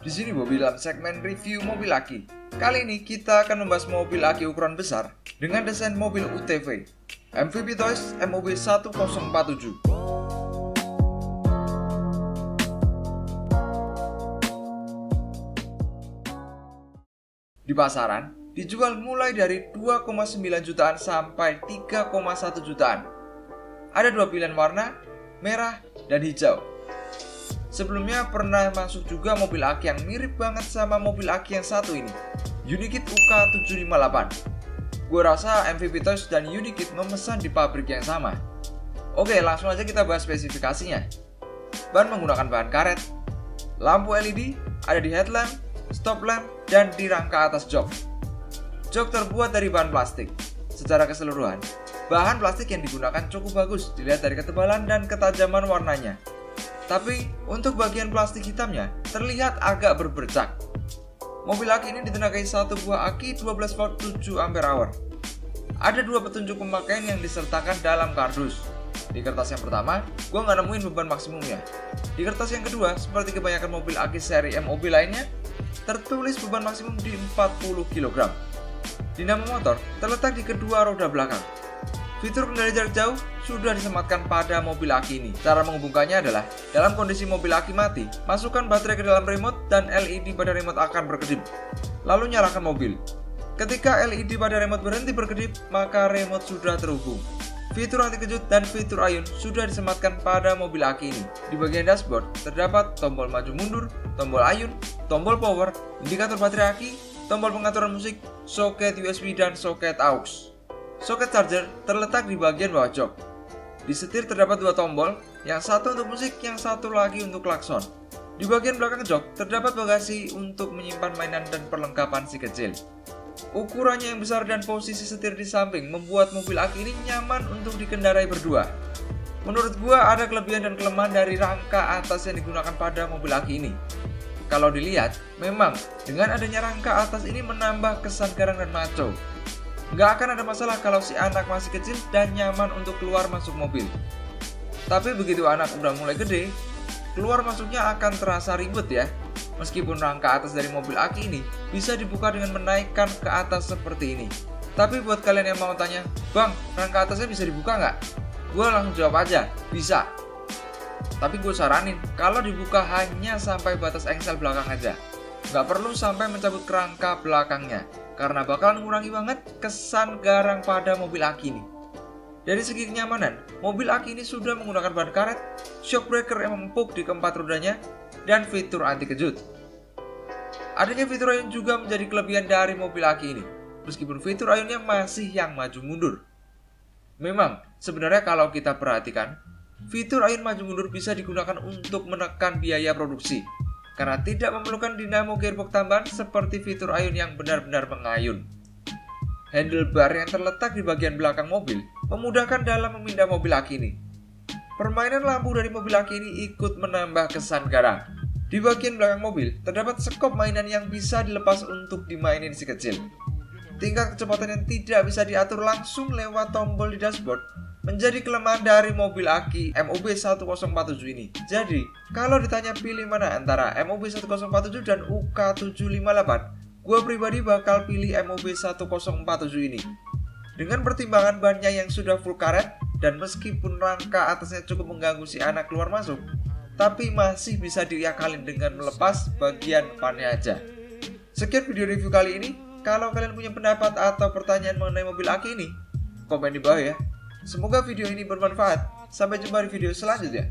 Di sini Bobby dalam segmen review mobil aki. Kali ini kita akan membahas mobil aki ukuran besar dengan desain mobil UTV MVP Toys MOB 1047. Di pasaran dijual mulai dari 2,9 jutaan sampai 3,1 jutaan. Ada dua pilihan warna, merah dan hijau. Sebelumnya pernah masuk juga mobil aki yang mirip banget sama mobil aki yang satu ini, Unikit UK758. Gue rasa MVP Toys dan Unikit memesan di pabrik yang sama. Oke, langsung aja kita bahas spesifikasinya. Ban menggunakan bahan karet, lampu LED ada di headlamp, stop lamp, dan di rangka atas jok. Jok terbuat dari bahan plastik. Secara keseluruhan, bahan plastik yang digunakan cukup bagus dilihat dari ketebalan dan ketajaman warnanya. Tapi untuk bagian plastik hitamnya terlihat agak berbercak. Mobil aki ini ditenagai satu buah aki 12 volt 7 ampere hour. Ada dua petunjuk pemakaian yang disertakan dalam kardus. Di kertas yang pertama, gue nggak nemuin beban maksimumnya. Di kertas yang kedua, seperti kebanyakan mobil aki seri MOB lainnya, tertulis beban maksimum di 40 kg. Dinamo motor terletak di kedua roda belakang. Fitur kendali jarak jauh sudah disematkan pada mobil aki ini. Cara menghubungkannya adalah, dalam kondisi mobil aki mati, masukkan baterai ke dalam remote dan LED pada remote akan berkedip. Lalu nyalakan mobil. Ketika LED pada remote berhenti berkedip, maka remote sudah terhubung. Fitur anti kejut dan fitur ayun sudah disematkan pada mobil aki ini. Di bagian dashboard terdapat tombol maju mundur, tombol ayun, tombol power, indikator baterai aki, tombol pengaturan musik, soket USB dan soket aux. Soket charger terletak di bagian bawah jok. Di setir terdapat dua tombol, yang satu untuk musik, yang satu lagi untuk klakson. Di bagian belakang jok terdapat bagasi untuk menyimpan mainan dan perlengkapan si kecil. Ukurannya yang besar dan posisi setir di samping membuat mobil aki ini nyaman untuk dikendarai berdua. Menurut gua ada kelebihan dan kelemahan dari rangka atas yang digunakan pada mobil aki ini. Kalau dilihat, memang dengan adanya rangka atas ini menambah kesan garang dan maco. Nggak akan ada masalah kalau si anak masih kecil dan nyaman untuk keluar masuk mobil. Tapi begitu anak udah mulai gede, keluar masuknya akan terasa ribet ya. Meskipun rangka atas dari mobil aki ini bisa dibuka dengan menaikkan ke atas seperti ini. Tapi buat kalian yang mau tanya, "Bang, rangka atasnya bisa dibuka nggak?" Gue langsung jawab aja, bisa. Tapi gue saranin kalau dibuka hanya sampai batas engsel belakang aja. Nggak perlu sampai mencabut kerangka belakangnya, karena bakalan mengurangi banget kesan garang pada mobil aki ini. Dari segi kenyamanan, mobil aki ini sudah menggunakan bahan karet, shock breaker yang empuk di keempat rodanya, dan fitur anti kejut. Adanya fitur ayun juga menjadi kelebihan dari mobil aki ini, meskipun fitur ayunnya masih yang maju mundur. Memang, sebenarnya kalau kita perhatikan, fitur ayun maju mundur bisa digunakan untuk menekan biaya produksi, karena tidak memerlukan dinamo gearbox tambahan seperti fitur ayun yang benar-benar mengayun. Handlebar yang terletak di bagian belakang mobil memudahkan dalam memindah mobil aki ini. Permainan lampu dari mobil aki ini ikut menambah kesan garang. Di bagian belakang mobil terdapat sekop mainan yang bisa dilepas untuk dimainin si kecil. Tingkat kecepatan yang tidak bisa diatur langsung lewat tombol di dashboard menjadi kelemahan dari mobil aki MOB 1047 ini. Jadi, kalau ditanya pilih mana antara MOB 1047 dan UK758, gue pribadi bakal pilih MOB 1047 ini. Dengan pertimbangan bannya yang sudah full karet, dan meskipun rangka atasnya cukup mengganggu si anak keluar masuk, tapi masih bisa diakalin dengan melepas bagian depannya aja. Sekian video review kali ini. Kalau kalian punya pendapat atau pertanyaan mengenai mobil aki ini, komen di bawah ya. Semoga video ini bermanfaat. Sampai jumpa di video selanjutnya.